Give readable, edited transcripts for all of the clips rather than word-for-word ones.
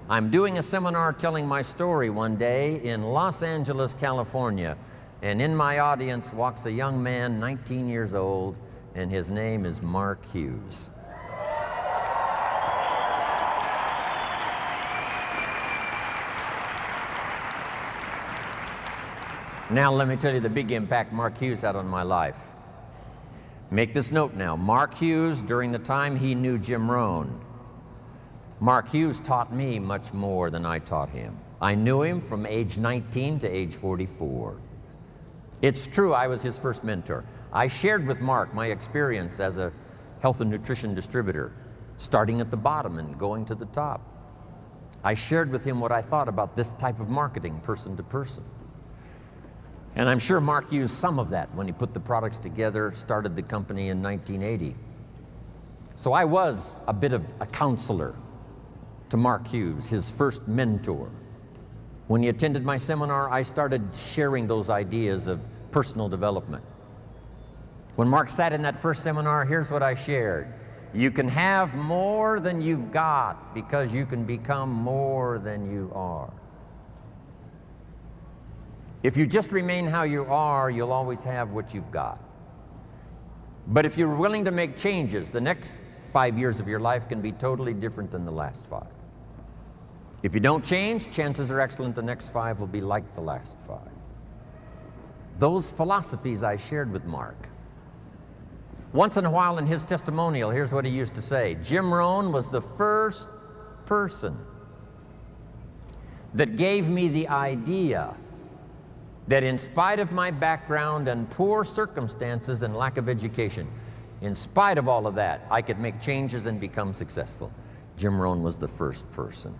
I'm doing a seminar telling my story one day in Los Angeles, California, and in my audience walks a young man, 19 years old, and his name is Mark Hughes. Now let me tell you the big impact Mark Hughes had on my life. Make this note now. Mark Hughes, during the time he knew Jim Rohn, Mark Hughes taught me much more than I taught him. I knew him from age 19 to age 44. It's true, I was his first mentor. I shared with Mark my experience as a health and nutrition distributor, starting at the bottom and going to the top. I shared with him what I thought about this type of marketing, person to person. And I'm sure Mark used some of that when he put the products together, started the company in 1980. So I was a bit of a counselor to Mark Hughes, his first mentor. When he attended my seminar, I started sharing those ideas of personal development. When Mark sat in that first seminar, here's what I shared. You can have more than you've got because you can become more than you are. If you just remain how you are, you'll always have what you've got. But if you're willing to make changes, the next 5 years of your life can be totally different than the last 5. If you don't change, chances are excellent the next 5 will be like the last 5. Those philosophies I shared with Mark. Once in a while in his testimonial, here's what he used to say. Jim Rohn was the first person that gave me the idea that in spite of my background and poor circumstances and lack of education, in spite of all of that, I could make changes and become successful. Jim Rohn was the first person.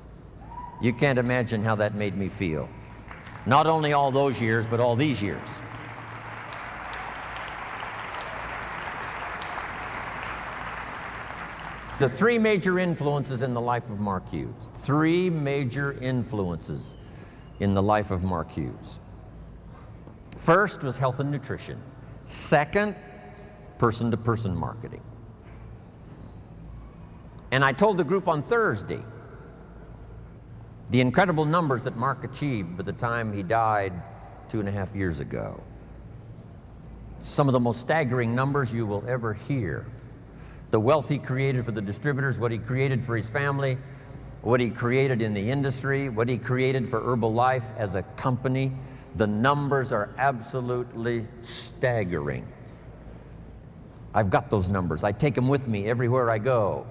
You can't imagine how that made me feel. Not only all those years, but all these years. The 3 major influences in the life of Mark Hughes. 3 major influences in the life of Mark Hughes. First was health and nutrition. Second, person-to-person marketing. And I told the group on Thursday the incredible numbers that Mark achieved by the time he died 2.5 years ago. Some of the most staggering numbers you will ever hear. The wealth he created for the distributors, what he created for his family, what he created in the industry, what he created for Herbalife as a company. The numbers are absolutely staggering. I've got those numbers. I take them with me everywhere I go.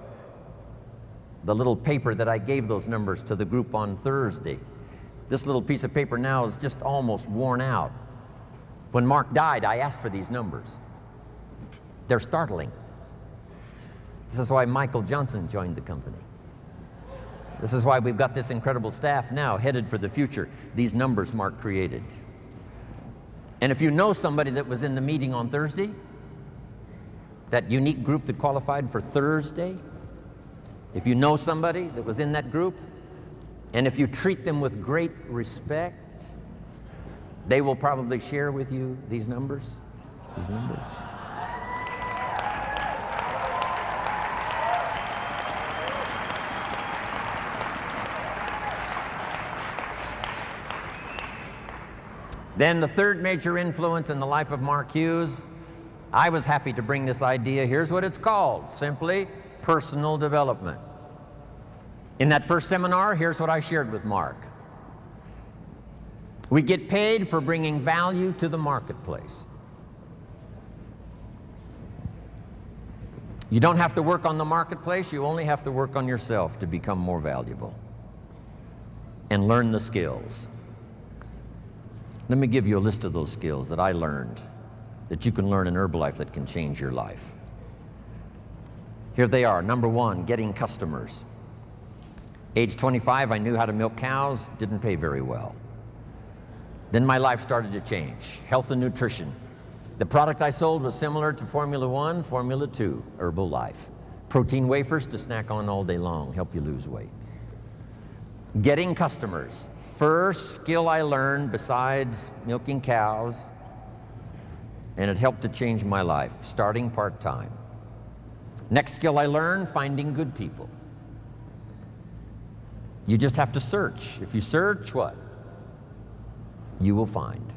The little paper that I gave those numbers to the group on Thursday. This little piece of paper now is just almost worn out. When Mark died, I asked for these numbers. They're startling. This is why Michael Johnson joined the company. This is why we've got this incredible staff now headed for the future. These numbers Mark created. And if you know somebody that was in the meeting on Thursday, that unique group that qualified for Thursday, if you know somebody that was in that group, and if you treat them with great respect, they will probably share with you these numbers. These numbers. Then the third major influence in the life of Mark Hughes, I was happy to bring this idea. Here's what it's called, simply personal development. In that first seminar, here's what I shared with Mark. We get paid for bringing value to the marketplace. You don't have to work on the marketplace, you only have to work on yourself to become more valuable and learn the skills. Let me give you a list of those skills that I learned, that you can learn in Herbalife that can change your life. Here they are. Number 1, getting customers. Age 25, I knew how to milk cows, didn't pay very well. Then my life started to change. Health and nutrition. The product I sold was similar to Formula 1, Formula 2, Herbalife. Protein wafers to snack on all day long, help you lose weight. Getting customers. First skill I learned besides milking cows, and it helped to change my life, starting part-time. Next skill I learned, finding good people. You just have to search. If you search, what? You will find.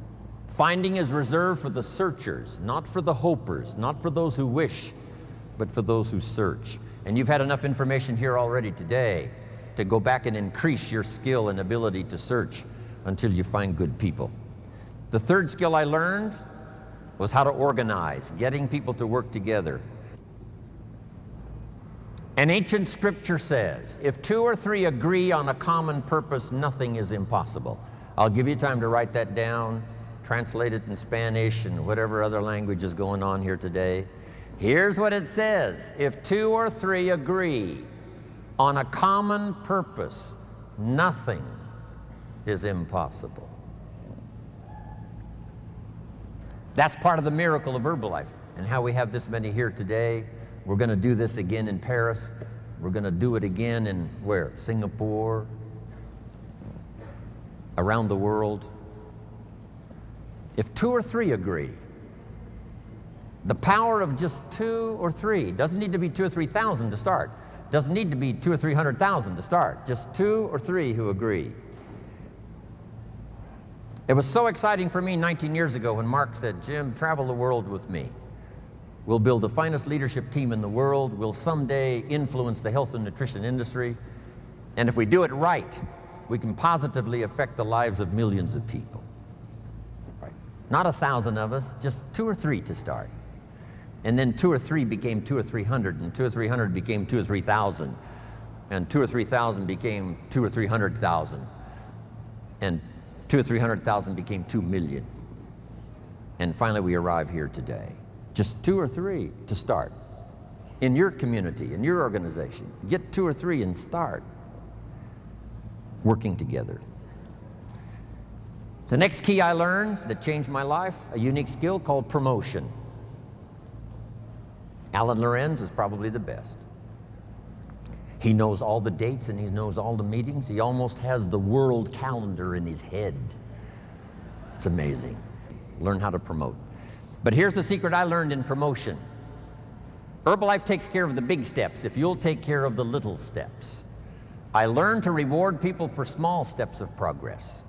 Finding is reserved for the searchers, not for the hopers, not for those who wish, but for those who search. And you've had enough information here already today to go back and increase your skill and ability to search until you find good people. The third skill I learned was how to organize, getting people to work together. An ancient scripture says, if 2 or 3 agree on a common purpose, nothing is impossible. I'll give you time to write that down, translate it in Spanish and whatever other language is going on here today. Here's what it says. If 2 or 3 agree on a common purpose, nothing is impossible. That's part of the miracle of Herbalife and how we have this many here today. We're going to do this again in Paris. We're going to do it again in where? Singapore, around the world. If 2 or 3 agree, the power of just 2 or 3, doesn't need to be 2 or 3,000 to start. Doesn't need to be 200,000 or 300,000 to start. Just 2 or 3 who agree. It was so exciting for me 19 years ago when Mark said, Jim, travel the world with me. We'll build the finest leadership team in the world. We'll someday influence the health and nutrition industry. And if we do it right, we can positively affect the lives of millions of people. Right? Not 1,000 of us, just 2 or 3 to start. And then 2 or 3 became 200 or 300, and 200 or 300 became 2,000 or 3,000, and 2,000 or 3,000 became 200 or 300,000, and 200 or 300,000 became 2 million. And finally we arrive here today. Just 2 or 3 to start. In your community, in your organization, get 2 or 3 and start working together. The next key I learned that changed my life, a unique skill called promotion. Alan Lorenz is probably the best. He knows all the dates and he knows all the meetings. He almost has the world calendar in his head. It's amazing. Learn how to promote. But here's the secret I learned in promotion. Herbalife takes care of the big steps if you'll take care of the little steps. I learned to reward people for small steps of progress.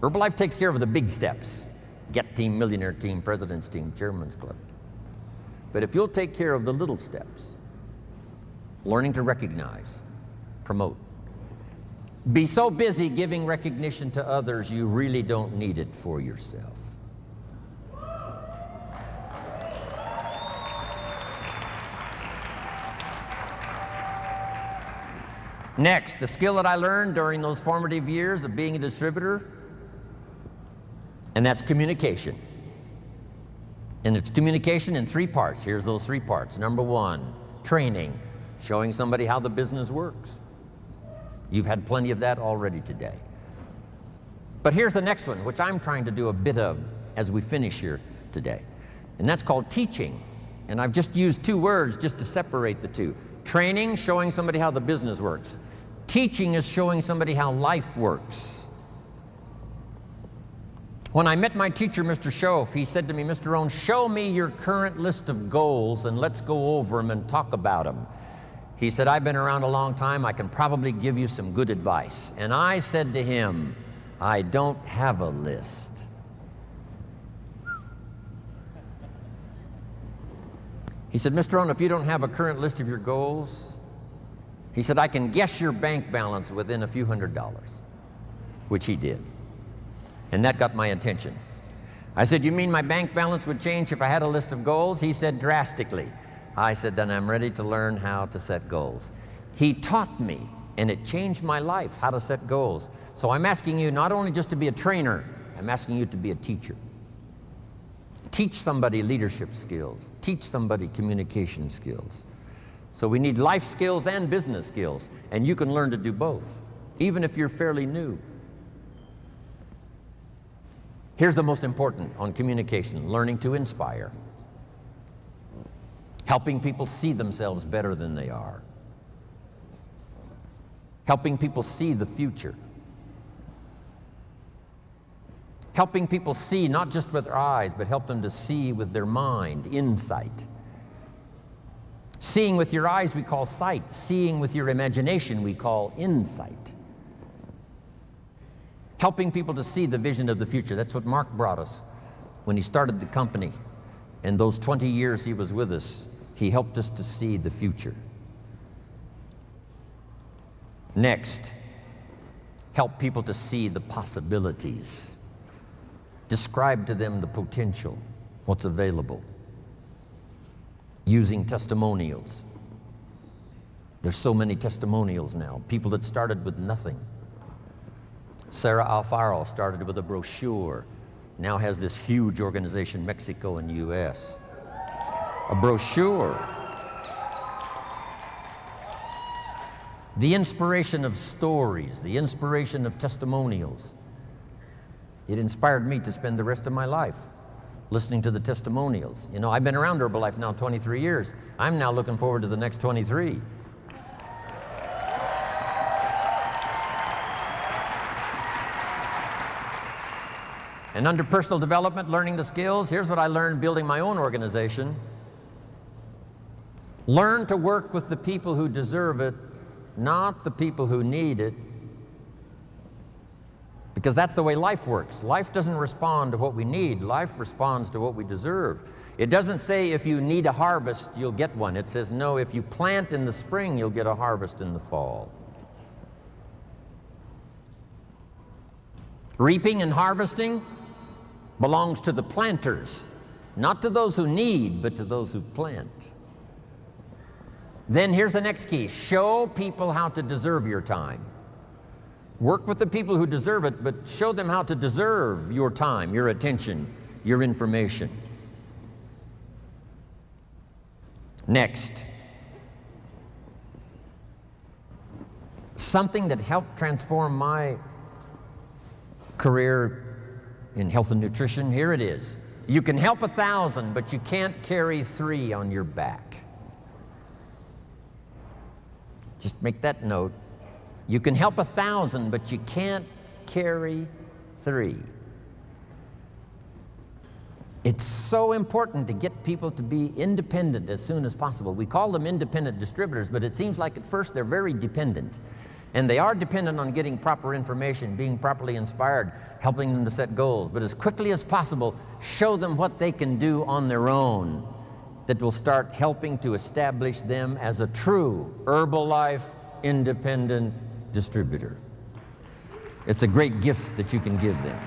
Herbalife takes care of the big steps. Get team, millionaire team, president's team, chairman's club. But if you'll take care of the little steps, learning to recognize, promote. Be so busy giving recognition to others, you really don't need it for yourself. Next, the skill that I learned during those formative years of being a distributor, and that's communication. And it's communication in 3 parts. Here's those 3 parts. Number 1, training, showing somebody how the business works. You've had plenty of that already today. But here's the next one, which I'm trying to do a bit of as we finish here today. And that's called teaching. And I've just used 2 words just to separate the 2. Training, showing somebody how the business works. Teaching is showing somebody how life works. When I met my teacher, Mr. Schoaf, he said to me, Mr. Rohn, show me your current list of goals and let's go over them and talk about them. He said, I've been around a long time, I can probably give you some good advice. And I said to him, I don't have a list. He said, Mr. Rohn, if you don't have a current list of your goals, he said, I can guess your bank balance within a few $100s, which he did. And that got my attention. I said, you mean my bank balance would change if I had a list of goals? He said, drastically. I said, then I'm ready to learn how to set goals. He taught me, and it changed my life, how to set goals. So I'm asking you not only just to be a trainer, I'm asking you to be a teacher. Teach somebody leadership skills. Teach somebody communication skills. So we need life skills and business skills, and you can learn to do both, even if you're fairly new. Here's the most important on communication, learning to inspire. Helping people see themselves better than they are. Helping people see the future. Helping people see not just with their eyes, but help them to see with their mind, insight. Seeing with your eyes we call sight. Seeing with your imagination we call insight. helping people to see the vision of the future. That's what Mark brought us when he started the company. And those 20 years he was with us, he helped us to see the future. Next, help people to see the possibilities. Describe to them the potential, what's available, using testimonials. There's so many testimonials now, people that started with nothing. Sarah Alfaro started with a brochure, now has this huge organization, Mexico and US. A brochure. The inspiration of stories, the inspiration of testimonials. It inspired me to spend the rest of my life listening to the testimonials. You know, I've been around Herbalife now 23 years. I'm now looking forward to the next 23. And under personal development, learning the skills, here's what I learned building my own organization. Learn to work with the people who deserve it, not the people who need it. Because that's the way life works. Life doesn't respond to what we need. Life responds to what we deserve. It doesn't say if you need a harvest, you'll get one. It says, no, if you plant in the spring, you'll get a harvest in the fall. Reaping and harvesting belongs to the planters, not to those who need, but to those who plant. Then here's the next key. Show people how to deserve your time. Work with the people who deserve it, but show them how to deserve your time, your attention, your information. Next, something that helped transform my career in health and nutrition, here it is. You can help 1,000, but you can't carry 3 on your back. Just make that note. You can help 1,000, but you can't carry 3. It's so important to get people to be independent as soon as possible. We call them independent distributors, but it seems like at first they're very dependent. And they are dependent on getting proper information, being properly inspired, helping them to set goals. But as quickly as possible, show them what they can do on their own that will start helping to establish them as a true Herbalife independent distributor. It's a great gift that you can give them.